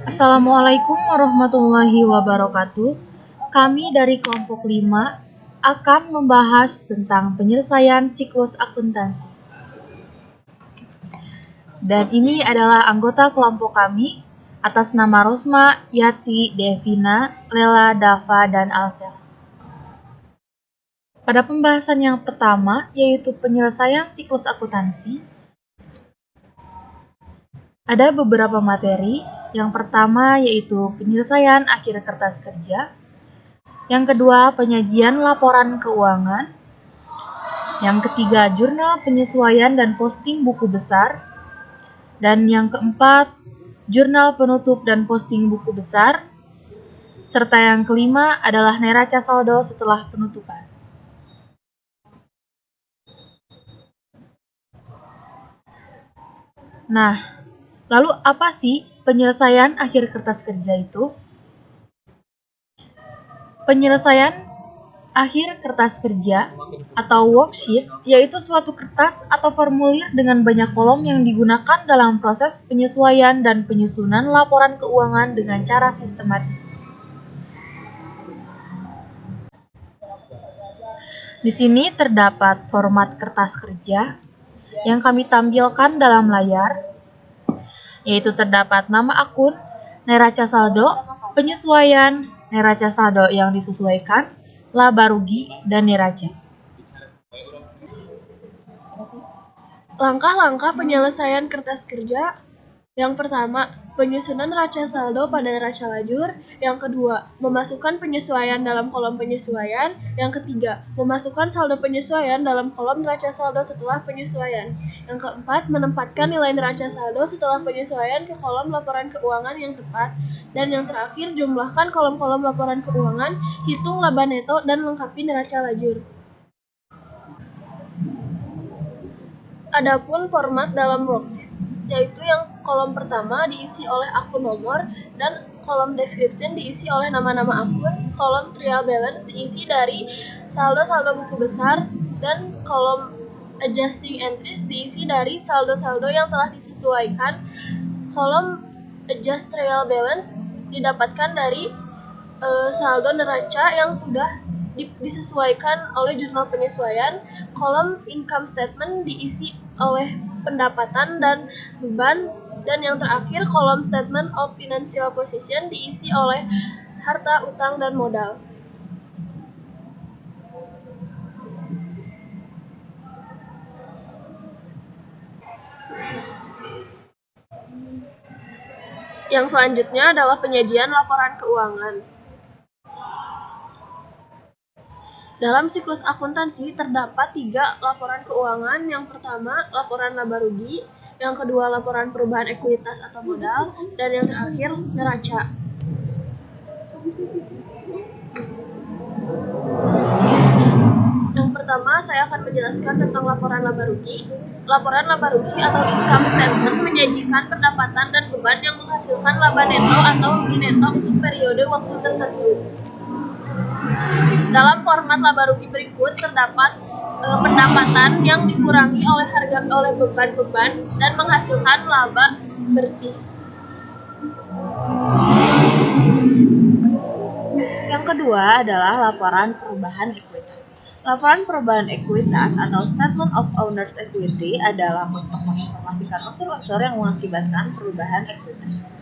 Assalamualaikum warahmatullahi wabarakatuh. Kami dari kelompok 5 akan membahas tentang penyelesaian siklus akuntansi. Dan ini adalah anggota kelompok kami atas nama Rosma, Yati, Devina, Lela, Dava, dan Alsel. Pada pembahasan yang pertama, yaitu penyelesaian siklus akuntansi, ada beberapa materi. Yang pertama yaitu penyelesaian akhir kertas kerja. Yang kedua, penyajian laporan keuangan. Yang ketiga, jurnal penyesuaian dan posting buku besar. Dan yang keempat, jurnal penutup dan posting buku besar. Serta yang kelima adalah neraca saldo setelah penutupan. Nah, lalu apa sih penyelesaian akhir kertas kerja itu? Penyelesaian akhir kertas kerja atau worksheet yaitu suatu kertas atau formulir dengan banyak kolom yang digunakan dalam proses penyesuaian dan penyusunan laporan keuangan dengan cara sistematis. Di sini terdapat format kertas kerja yang kami tampilkan dalam layar, yaitu terdapat nama akun, neraca saldo, penyesuaian, neraca saldo yang disesuaikan, laba rugi, dan neraca. Langkah-langkah penyelesaian kertas kerja. Yang pertama, penyusunan neraca saldo pada neraca lajur. Yang kedua, memasukkan penyesuaian dalam kolom penyesuaian. Yang ketiga, memasukkan saldo penyesuaian dalam kolom neraca saldo setelah penyesuaian. Yang keempat, menempatkan nilai neraca saldo setelah penyesuaian ke kolom laporan keuangan yang tepat. Dan yang terakhir, jumlahkan kolom-kolom laporan keuangan, hitung laba neto, dan lengkapi neraca lajur. Adapun format dalam worksheet, yaitu yang kolom pertama diisi oleh akun nomor dan kolom description diisi oleh nama-nama akun, kolom trial balance diisi dari saldo-saldo buku besar, dan kolom adjusting entries diisi dari saldo-saldo yang telah disesuaikan. Kolom adjust trial balance didapatkan dari saldo neraca yang sudah disesuaikan oleh jurnal penyesuaian. Kolom income statement diisi oleh pendapatan dan beban, dan yang terakhir kolom statement of financial position diisi oleh harta, utang, dan modal. Yang selanjutnya adalah penyajian laporan keuangan. Dalam siklus akuntansi terdapat 3 laporan keuangan. Yang pertama, laporan laba rugi. Yang kedua, laporan perubahan ekuitas atau modal. Dan yang terakhir, neraca. Yang pertama, saya akan menjelaskan tentang laporan laba rugi. Laporan laba rugi atau income statement menyajikan pendapatan dan beban yang menghasilkan laba neto atau rugi neto untuk periode waktu tertentu. Dalam format laba rugi berikut terdapat pendapatan yang dikurangi oleh beban-beban dan menghasilkan laba bersih. Yang kedua adalah laporan perubahan ekuitas. Laporan perubahan ekuitas atau Statement of Owner's Equity adalah untuk menginformasikan unsur-unsur yang mengakibatkan perubahan ekuitas.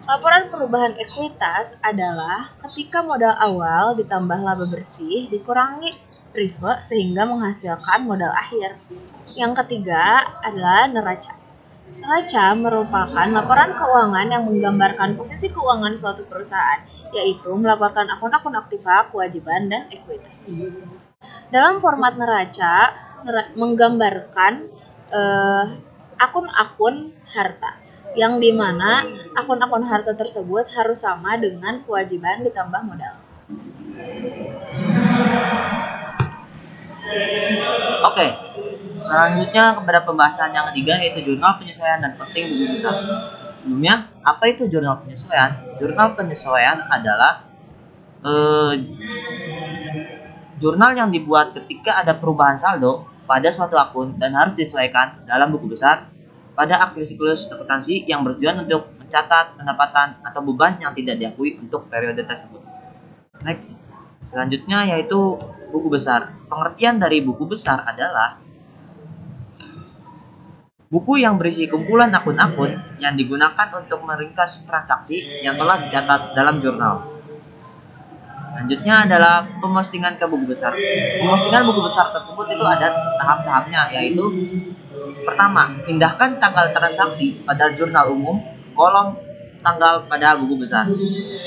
Laporan perubahan ekuitas adalah ketika modal awal ditambah laba bersih dikurangi prive sehingga menghasilkan modal akhir. Yang ketiga adalah neraca. Neraca merupakan laporan keuangan yang menggambarkan posisi keuangan suatu perusahaan, yaitu melaporkan akun-akun aktiva, kewajiban, dan ekuitas. Dalam format neraca menggambarkan akun-akun harta, yang dimana akun-akun harta tersebut harus sama dengan kewajiban ditambah modal. Oke, selanjutnya kepada pembahasan yang ketiga yaitu jurnal penyesuaian dan posting buku besar. Sebelumnya, apa itu jurnal penyesuaian? Jurnal penyesuaian adalah jurnal yang dibuat ketika ada perubahan saldo pada suatu akun dan harus disesuaikan dalam buku besar pada akhir siklus akuntansi yang bertujuan untuk mencatat pendapatan atau beban yang tidak diakui untuk periode tersebut. Next, selanjutnya yaitu buku besar. Pengertian dari buku besar adalah buku yang berisi kumpulan akun-akun yang digunakan untuk meringkas transaksi yang telah dicatat dalam jurnal. Selanjutnya adalah pemostingan ke buku besar. Pemostingan buku besar tersebut itu ada tahap-tahapnya, yaitu pertama, pindahkan tanggal transaksi pada jurnal umum ke kolom tanggal pada buku besar.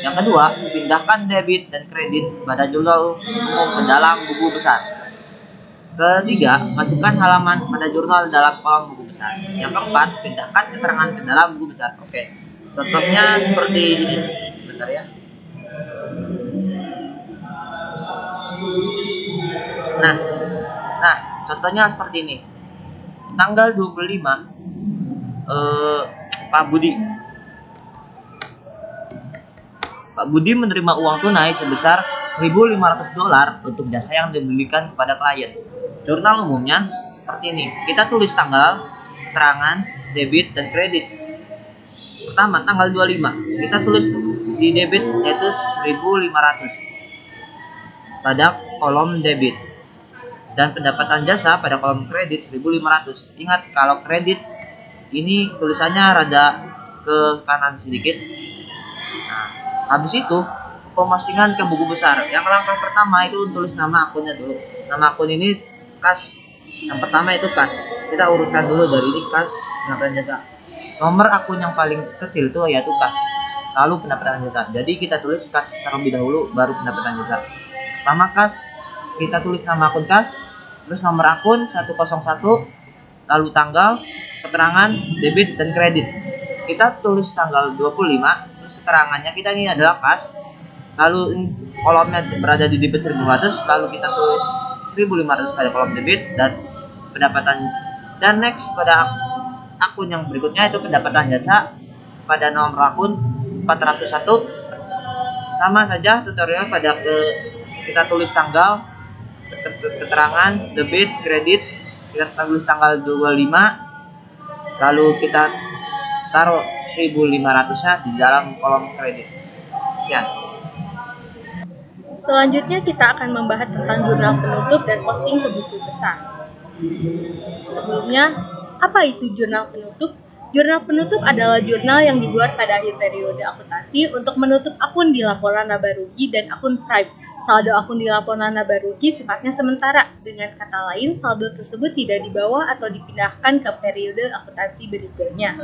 Yang kedua, pindahkan debit dan kredit pada jurnal umum ke dalam buku besar. Ketiga, masukkan halaman pada jurnal dalam kolom buku besar. Yang keempat, pindahkan keterangan ke dalam buku besar. Oke, contohnya seperti ini. Sebentar ya. Nah, contohnya seperti ini. Tanggal 25, Pak Budi menerima uang tunai sebesar $1.500 untuk jasa yang diberikan kepada klien. Jurnal umumnya seperti ini. Kita tulis tanggal, keterangan, debit, dan kredit. Pertama, tanggal 25. Kita tulis di debit yaitu 1.500 pada kolom debit. Dan pendapatan jasa pada kolom kredit 1.500. Ingat, kalau kredit ini tulisannya rada ke kanan sedikit. Nah, habis itu pemostingan ke buku besar. Yang langkah pertama itu tulis nama akunnya dulu. Nama akun ini kas. Yang pertama itu kas. Kita urutkan dulu dari ini kas, pendapatan jasa. Nomor akun yang paling kecil itu yaitu kas. Lalu pendapatan jasa. Jadi kita tulis kas terlebih dahulu, baru pendapatan jasa. Pertama kas, kita tulis nama akun kas, terus nomor akun 101, lalu tanggal, keterangan, debit, dan kredit. Kita tulis tanggal 25, terus keterangannya kita ini adalah kas, lalu kolomnya berada di debit 1.500, lalu kita tulis 1.500 pada kolom debit dan pendapatan. Dan next pada akun yang berikutnya itu pendapatan jasa pada nomor akun 401. Sama saja tutorial pada kita tulis tanggal, keterangan, debit, kredit, kita tulis tanggal 25, lalu kita taruh 1.500-nya di dalam kolom kredit. Sekian. Selanjutnya kita akan membahas tentang jurnal penutup dan posting ke buku besar. Sebelumnya, apa itu jurnal penutup? Jurnal penutup adalah jurnal yang dibuat pada akhir periode akuntansi untuk menutup akun di laporan laba rugi dan akun prime. Saldo akun di laporan laba rugi sifatnya sementara. Dengan kata lain, saldo tersebut tidak dibawa atau dipindahkan ke periode akuntansi berikutnya.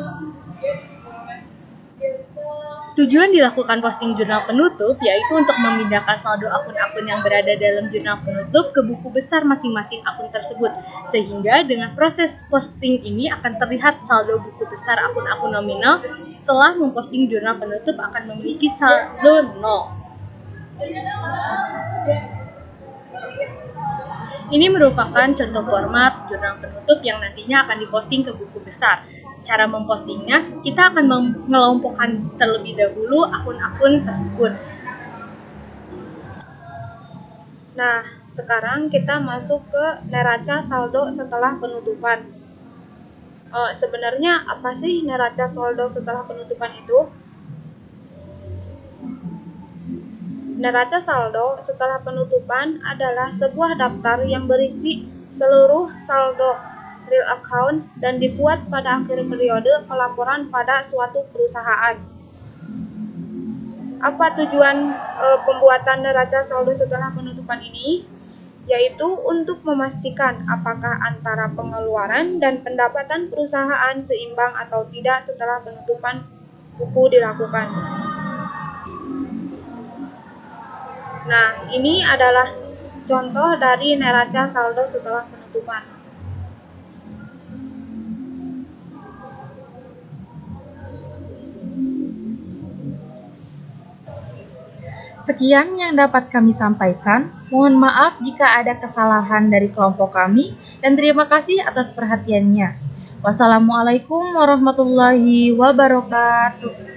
Tujuan dilakukan posting jurnal penutup yaitu untuk memindahkan saldo akun-akun yang berada dalam jurnal penutup ke buku besar masing-masing akun tersebut. Sehingga dengan proses posting ini akan terlihat saldo buku besar akun-akun nominal setelah memposting jurnal penutup akan memiliki saldo 0. Ini merupakan contoh format jurnal penutup yang nantinya akan diposting ke buku besar. Cara mempostingnya, kita akan mengelompokkan terlebih dahulu akun-akun tersebut. Nah, sekarang kita masuk ke neraca saldo setelah penutupan. Sebenarnya apa sih neraca saldo setelah penutupan itu? Neraca saldo setelah penutupan adalah sebuah daftar yang berisi seluruh saldo real account dan dibuat pada akhir periode pelaporan pada suatu perusahaan. Apa tujuan pembuatan neraca saldo setelah penutupan ini? Yaitu untuk memastikan apakah antara pengeluaran dan pendapatan perusahaan seimbang atau tidak setelah penutupan buku dilakukan. Nah, ini adalah contoh dari neraca saldo setelah penutupan. Sekian yang dapat kami sampaikan. Mohon maaf jika ada kesalahan dari kelompok kami dan terima kasih atas perhatiannya. Wassalamualaikum warahmatullahi wabarakatuh.